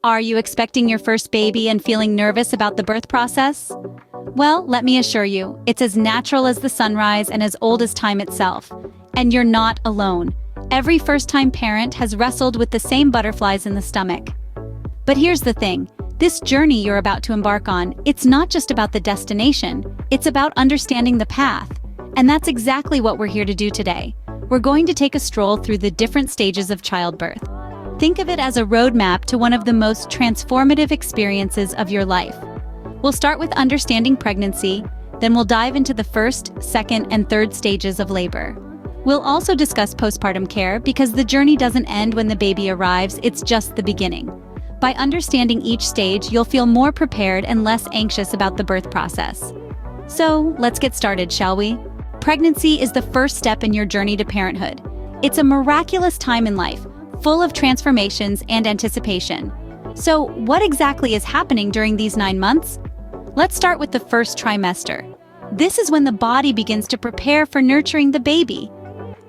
Are you expecting your first baby and feeling nervous about the birth process? Well, let me assure you, it's as natural as the sunrise and as old as time itself. And you're not alone. Every first-time parent has wrestled with the same butterflies in the stomach. But here's the thing, this journey you're about to embark on, it's not just about the destination, it's about understanding the path. And that's exactly what we're here to do today. We're going to take a stroll through the different stages of childbirth. Think of it as a roadmap to one of the most transformative experiences of your life. We'll start with understanding pregnancy, then we'll dive into the first, second, and third stages of labor. We'll also discuss postpartum care because the journey doesn't end when the baby arrives, it's just the beginning. By understanding each stage, you'll feel more prepared and less anxious about the birth process. So, let's get started, shall we? Pregnancy is the first step in your journey to parenthood. It's a miraculous time in life, full of transformations and anticipation. So, what exactly is happening during these 9 months? Let's start with the first trimester. This is when the body begins to prepare for nurturing the baby.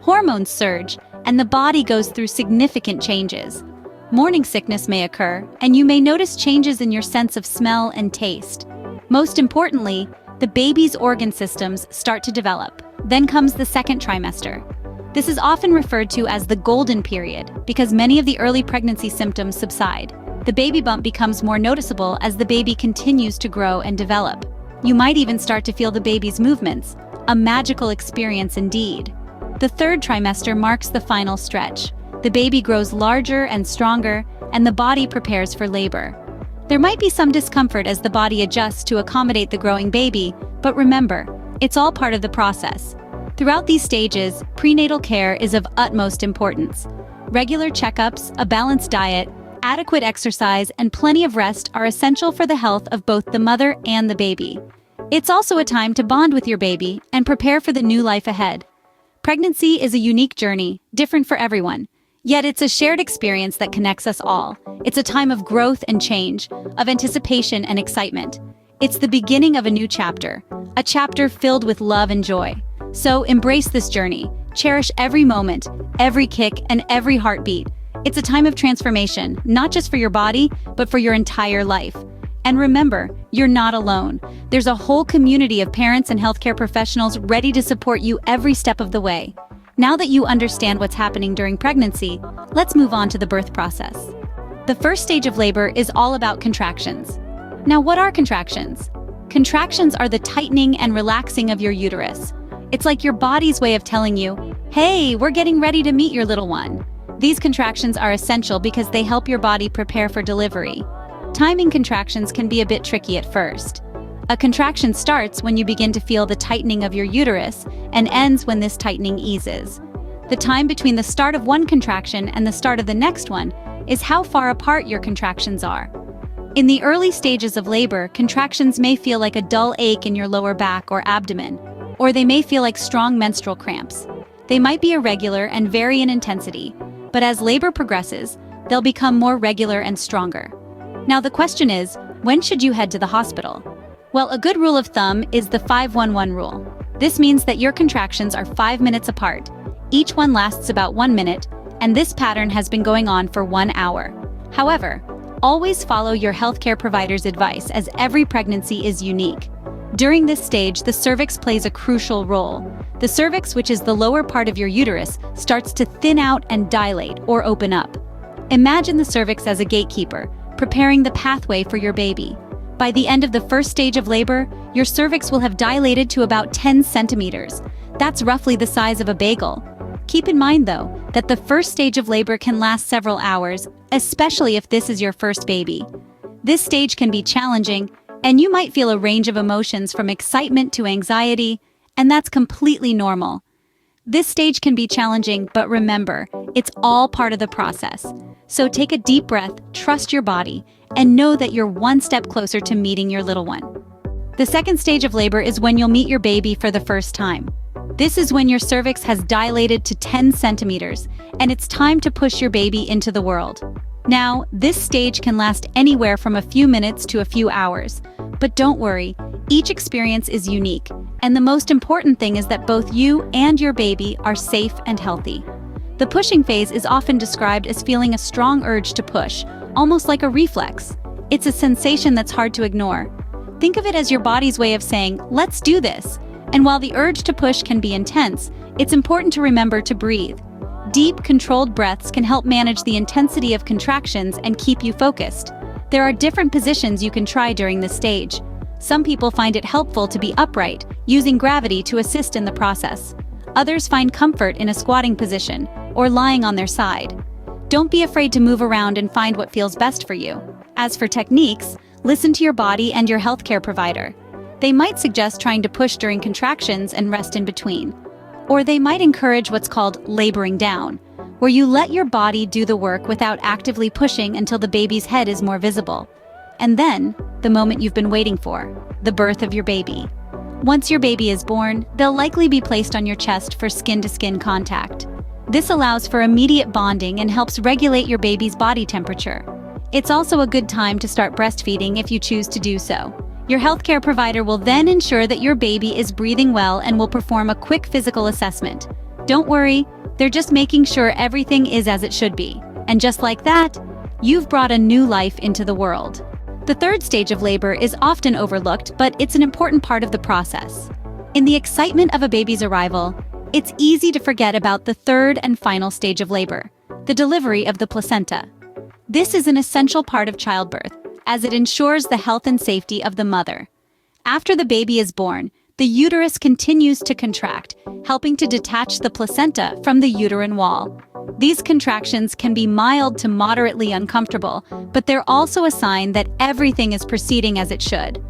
Hormones surge, and the body goes through significant changes. Morning sickness may occur, and you may notice changes in your sense of smell and taste. Most importantly, the baby's organ systems start to develop. Then comes the second trimester. This is often referred to as the golden period because many of the early pregnancy symptoms subside. The baby bump becomes more noticeable as the baby continues to grow and develop. You might even start to feel the baby's movements, a magical experience indeed. The third trimester marks the final stretch. The baby grows larger and stronger, and the body prepares for labor. There might be some discomfort as the body adjusts to accommodate the growing baby, but remember, it's all part of the process. Throughout these stages, prenatal care is of utmost importance. Regular checkups, a balanced diet, adequate exercise, and plenty of rest are essential for the health of both the mother and the baby. It's also a time to bond with your baby and prepare for the new life ahead. Pregnancy is a unique journey, different for everyone. Yet it's a shared experience that connects us all. It's a time of growth and change, of anticipation and excitement. It's the beginning of a new chapter, a chapter filled with love and joy. So embrace this journey. Cherish every moment, every kick, and every heartbeat. It's a time of transformation, not just for your body, but for your entire life. And remember, you're not alone. There's a whole community of parents and healthcare professionals ready to support you every step of the way. Now that you understand what's happening during pregnancy, let's move on to the birth process. The first stage of labor is all about contractions. Now, what are contractions? Contractions are the tightening and relaxing of your uterus. It's like your body's way of telling you, hey, we're getting ready to meet your little one. These contractions are essential because they help your body prepare for delivery. Timing contractions can be a bit tricky at first. A contraction starts when you begin to feel the tightening of your uterus and ends when this tightening eases. The time between the start of one contraction and the start of the next one is how far apart your contractions are. In the early stages of labor, contractions may feel like a dull ache in your lower back or abdomen, or they may feel like strong menstrual cramps. They might be irregular and vary in intensity, but as labor progresses, they'll become more regular and stronger. Now the question is, when should you head to the hospital? Well, a good rule of thumb is the 5-1-1 rule. This means that your contractions are 5 minutes apart. Each one lasts about 1 minute, and this pattern has been going on for 1 hour. However, always follow your healthcare provider's advice as every pregnancy is unique. During this stage, the cervix plays a crucial role. The cervix, which is the lower part of your uterus, starts to thin out and dilate or open up. Imagine the cervix as a gatekeeper, preparing the pathway for your baby. By the end of the first stage of labor, your cervix will have dilated to about 10 centimeters. That's roughly the size of a bagel. Keep in mind, though, that the first stage of labor can last several hours, especially if this is your first baby. This stage can be challenging, and you might feel a range of emotions from excitement to anxiety, and that's completely normal. This stage can be challenging, but remember, it's all part of the process. So take a deep breath, trust your body, and know that you're one step closer to meeting your little one. The second stage of labor is when you'll meet your baby for the first time. This is when your cervix has dilated to 10 centimeters, and it's time to push your baby into the world. Now, this stage can last anywhere from a few minutes to a few hours. But don't worry, each experience is unique, and the most important thing is that both you and your baby are safe and healthy. The pushing phase is often described as feeling a strong urge to push, almost like a reflex. It's a sensation that's hard to ignore. Think of it as your body's way of saying, "Let's do this." And while the urge to push can be intense, it's important to remember to breathe. Deep, controlled breaths can help manage the intensity of contractions and keep you focused. There are different positions you can try during this stage. Some people find it helpful to be upright, using gravity to assist in the process. Others find comfort in a squatting position or lying on their side. Don't be afraid to move around and find what feels best for you. As for techniques, listen to your body and your healthcare provider. They might suggest trying to push during contractions and rest in between. Or they might encourage what's called laboring down, where you let your body do the work without actively pushing until the baby's head is more visible. And then, the moment you've been waiting for, the birth of your baby. Once your baby is born, they'll likely be placed on your chest for skin-to-skin contact. This allows for immediate bonding and helps regulate your baby's body temperature. It's also a good time to start breastfeeding if you choose to do so. Your healthcare provider will then ensure that your baby is breathing well and will perform a quick physical assessment. Don't worry, they're just making sure everything is as it should be. And just like that, you've brought a new life into the world. The third stage of labor is often overlooked, but it's an important part of the process. In the excitement of a baby's arrival, it's easy to forget about the third and final stage of labor, the delivery of the placenta. This is an essential part of childbirth, as it ensures the health and safety of the mother. After the baby is born, the uterus continues to contract, helping to detach the placenta from the uterine wall. These contractions can be mild to moderately uncomfortable, but they're also a sign that everything is proceeding as it should.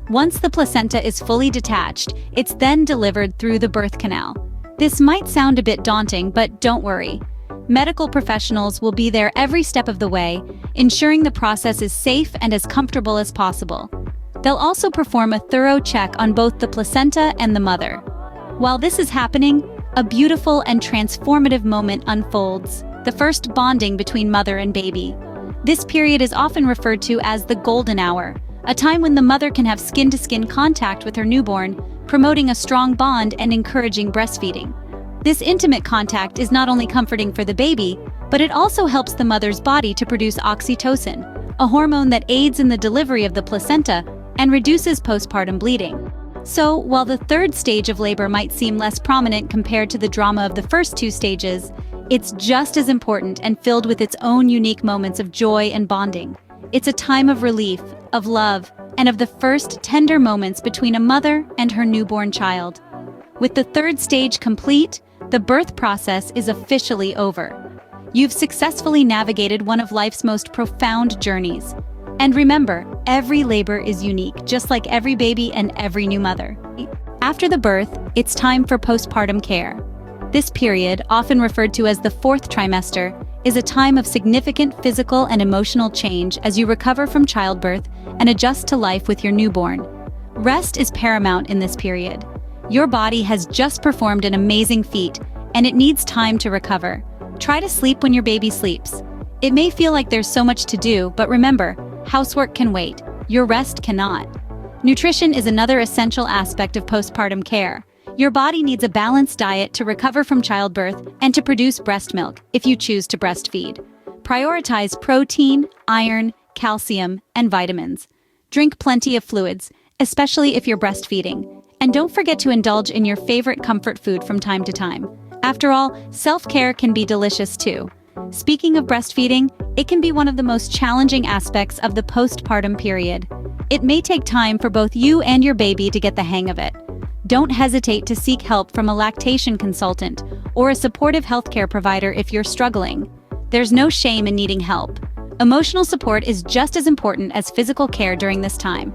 Once the placenta is fully detached, it's then delivered through the birth canal. This might sound a bit daunting, but don't worry. Medical professionals will be there every step of the way, ensuring the process is safe and as comfortable as possible. They'll also perform a thorough check on both the placenta and the mother. While this is happening, a beautiful and transformative moment unfolds, the first bonding between mother and baby. This period is often referred to as the golden hour, a time when the mother can have skin-to-skin contact with her newborn, promoting a strong bond and encouraging breastfeeding. This intimate contact is not only comforting for the baby, but it also helps the mother's body to produce oxytocin, a hormone that aids in the delivery of the placenta and reduces postpartum bleeding. So, while the third stage of labor might seem less prominent compared to the drama of the first two stages, it's just as important and filled with its own unique moments of joy and bonding. It's a time of relief, of love, and of the first tender moments between a mother and her newborn child. With the third stage complete, the birth process is officially over. You've successfully navigated one of life's most profound journeys. And remember, every labor is unique, just like every baby and every new mother. After the birth, it's time for postpartum care. This period, often referred to as the fourth trimester, is a time of significant physical and emotional change as you recover from childbirth and adjust to life with your newborn. Rest is paramount in this period. Your body has just performed an amazing feat, and it needs time to recover. Try to sleep when your baby sleeps. It may feel like there's so much to do, but remember, housework can wait. Your rest cannot. Nutrition is another essential aspect of postpartum care. Your body needs a balanced diet to recover from childbirth and to produce breast milk if you choose to breastfeed. Prioritize protein, iron, calcium, and vitamins. Drink plenty of fluids, especially if you're breastfeeding. And don't forget to indulge in your favorite comfort food from time to time. After all, self-care can be delicious too. Speaking of breastfeeding, it can be one of the most challenging aspects of the postpartum period. It may take time for both you and your baby to get the hang of it. Don't hesitate to seek help from a lactation consultant or a supportive healthcare provider if you're struggling. There's no shame in needing help. Emotional support is just as important as physical care during this time.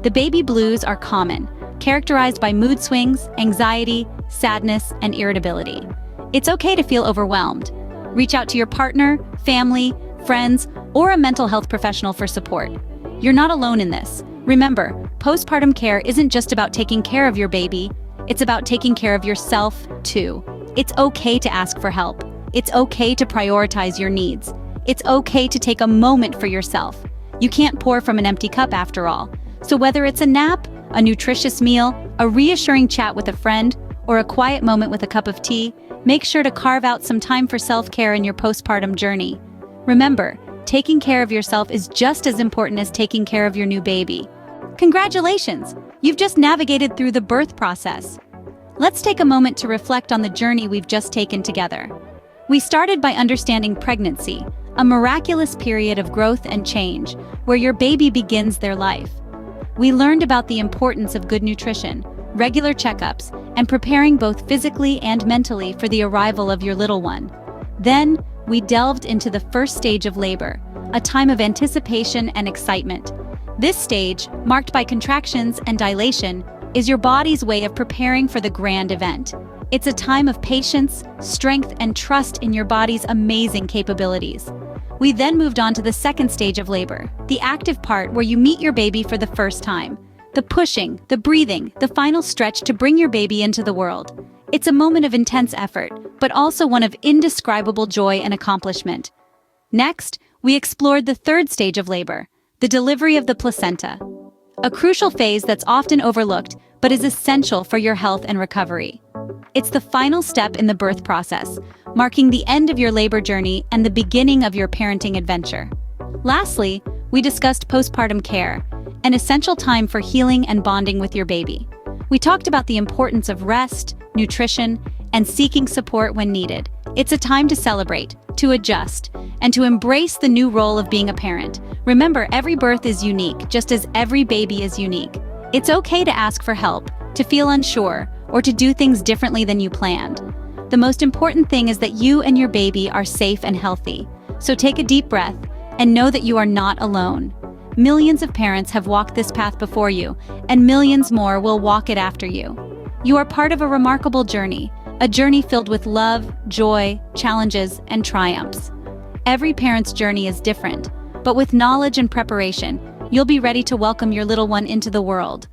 The baby blues are common, characterized by mood swings, anxiety, sadness, and irritability. It's okay to feel overwhelmed. Reach out to your partner, family, friends, or a mental health professional for support. You're not alone in this. Remember, postpartum care isn't just about taking care of your baby, it's about taking care of yourself, too. It's okay to ask for help. It's okay to prioritize your needs. It's okay to take a moment for yourself. You can't pour from an empty cup after all. So whether it's a nap, a nutritious meal, a reassuring chat with a friend, or a quiet moment with a cup of tea, make sure to carve out some time for self-care in your postpartum journey. Remember, taking care of yourself is just as important as taking care of your new baby. Congratulations! You've just navigated through the birth process. Let's take a moment to reflect on the journey we've just taken together. We started by understanding pregnancy, a miraculous period of growth and change, where your baby begins their life. We learned about the importance of good nutrition, regular checkups, and preparing both physically and mentally for the arrival of your little one. Then, we delved into the first stage of labor, a time of anticipation and excitement. This stage, marked by contractions and dilation, is your body's way of preparing for the grand event. It's a time of patience, strength, and trust in your body's amazing capabilities. We then moved on to the second stage of labor, the active part where you meet your baby for the first time. The pushing, the breathing, the final stretch to bring your baby into the world. It's a moment of intense effort, but also one of indescribable joy and accomplishment. Next, we explored the third stage of labor, the delivery of the placenta. A crucial phase that's often overlooked, but is essential for your health and recovery. It's the final step in the birth process, marking the end of your labor journey and the beginning of your parenting adventure. Lastly, we discussed postpartum care, an essential time for healing and bonding with your baby. We talked about the importance of rest, nutrition, and seeking support when needed. It's a time to celebrate, to adjust, and to embrace the new role of being a parent. Remember, every birth is unique, just as every baby is unique. It's okay to ask for help, to feel unsure, or to do things differently than you planned. The most important thing is that you and your baby are safe and healthy. So take a deep breath and know that you are not alone. Millions of parents have walked this path before you, and millions more will walk it after you. You are part of a remarkable journey, a journey filled with love, joy, challenges, and triumphs. Every parent's journey is different, but with knowledge and preparation, you'll be ready to welcome your little one into the world.